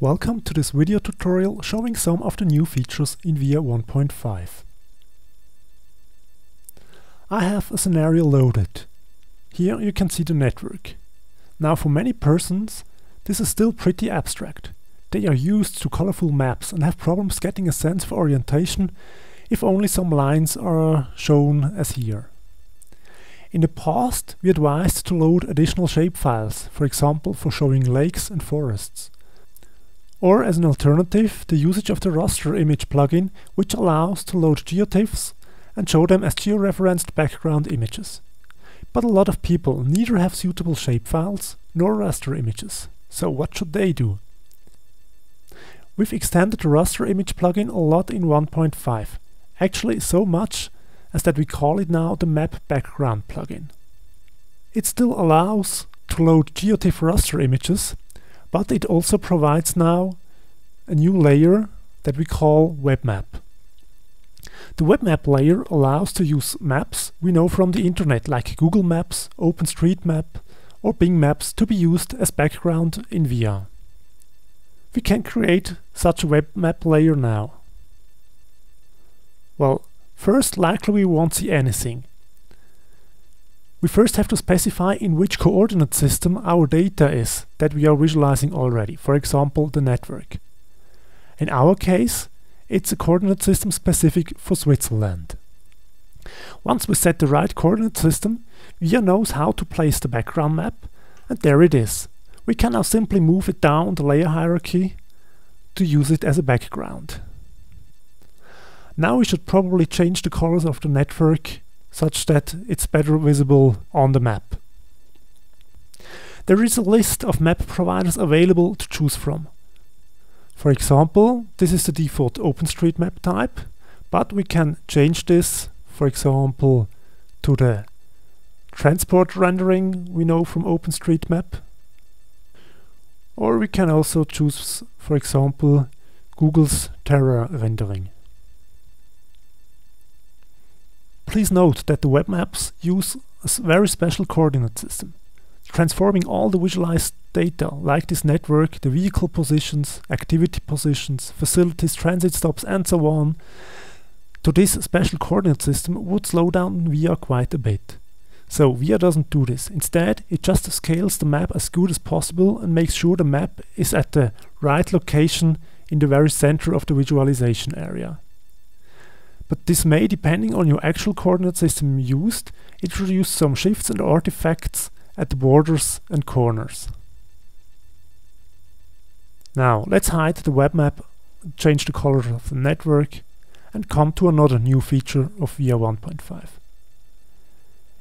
Welcome to this video tutorial showing some of the new features in VIA 1.5. I have a scenario loaded. Here you can see the network. Now for many persons this is still pretty abstract. They are used to colorful maps and have problems getting a sense of orientation if only some lines are shown as here. In the past we advised to load additional shapefiles, for example for showing lakes and forests. Or as an alternative, the usage of the raster image plugin, which allows to load geotiffs and show them as georeferenced background images. But a lot of people neither have suitable shapefiles nor raster images. So what should they do? We've extended the raster image plugin a lot in 1.5. Actually so much as that we call it now the map background plugin. It still allows to load geotiff raster images, but it also provides now a new layer that we call web map. The web map layer allows to use maps we know from the internet like Google Maps, OpenStreetMap or Bing Maps to be used as background in VIA. We can create such a web map layer now. Well, first likely we won't see anything. We first have to specify in which coordinate system our data is that we are visualizing already, for example the network. In our case, it's a coordinate system specific for Switzerland. Once we set the right coordinate system, VIA knows how to place the background map, and there it is. We can now simply move it down the layer hierarchy to use it as a background. Now we should probably change the colors of the network such that it's better visible on the map. There is a list of map providers available to choose from. For example, this is the default OpenStreetMap type, but we can change this, for example, to the transport rendering we know from OpenStreetMap. Or we can also choose, for example, Google's Terra rendering. Please note that the web maps use a very special coordinate system, transforming all the visualized data, like this network, the vehicle positions, activity positions, facilities, transit stops and so on, to this special coordinate system would slow down VIA quite a bit. So VIA doesn't do this. Instead, it just scales the map as good as possible and makes sure the map is at the right location in the very center of the visualization area. But this may, depending on your actual coordinate system used, introduce some shifts and artifacts at the borders and corners. Now let's hide the web map, change the color of the network and come to another new feature of VIA 1.5.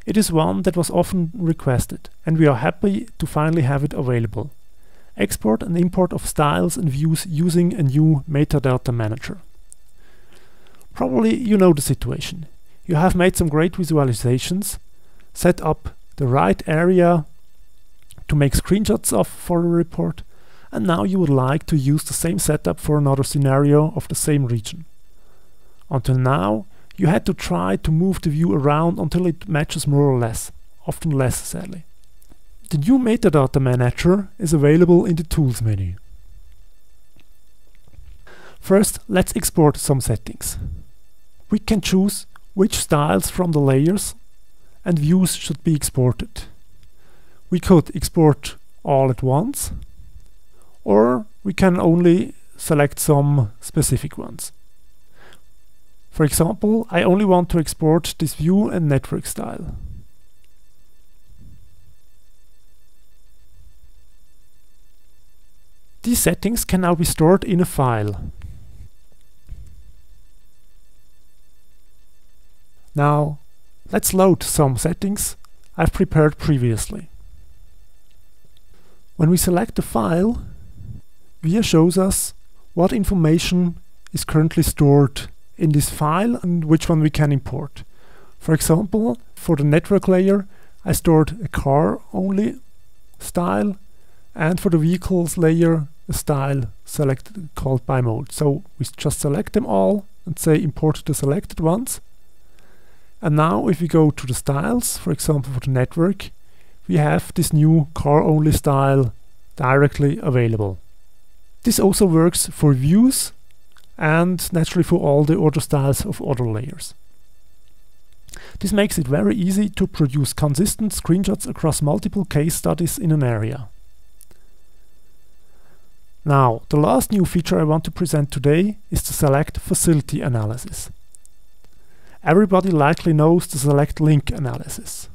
It is one that was often requested and we are happy to finally have it available. Export and import of styles and views using a new metadata manager. Probably you know the situation. You have made some great visualizations, set up the right area to make screenshots of for a report, and now you would like to use the same setup for another scenario of the same region. Until now, you had to try to move the view around until it matches more or less, often less sadly. The new metadata manager is available in the Tools menu. First, let's export some settings. We can choose which styles from the layers and views should be exported. We could export all at once, or we can only select some specific ones. For example, I only want to export this view and network style. These settings can now be stored in a file. Now, let's load some settings I've prepared previously. When we select the file, VIA shows us what information is currently stored in this file and which one we can import. For example, for the network layer, I stored a car-only style, and for the vehicles layer, a style selected called by mode. So we just select them all and say import the selected ones. And now if we go to the styles, for example for the network, we have this new car-only style directly available. This also works for views and naturally for all the order styles of other layers. This makes it very easy to produce consistent screenshots across multiple case studies in an area. Now, the last new feature I want to present today is the select facility analysis. Everybody likely knows the select link analysis.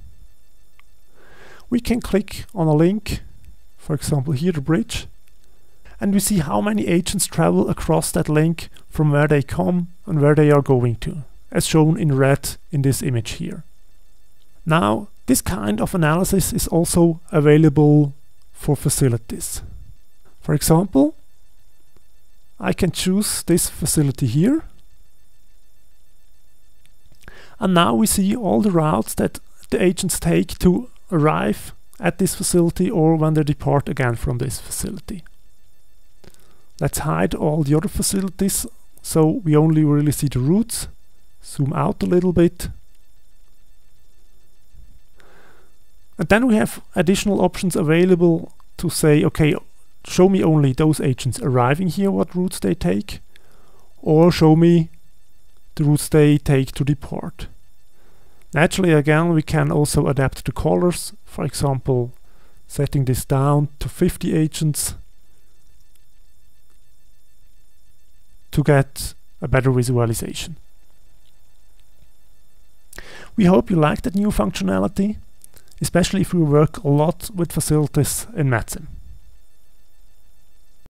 We can click on a link, for example here the bridge, and we see how many agents travel across that link from where they come and where they are going to, as shown in red in this image here. Now, this kind of analysis is also available for facilities. For example, I can choose this facility here. And now we see all the routes that the agents take to arrive at this facility or when they depart again from this facility. Let's hide all the other facilities so we only really see the routes. Zoom out a little bit. And then we have additional options available to say, okay, show me only those agents arriving here, what routes they take, or show me the routes they take to depart. Naturally, again, we can also adapt the colors, for example, setting this down to 50 agents to get a better visualization. We hope you like that new functionality, especially if you work a lot with facilities in MetSim.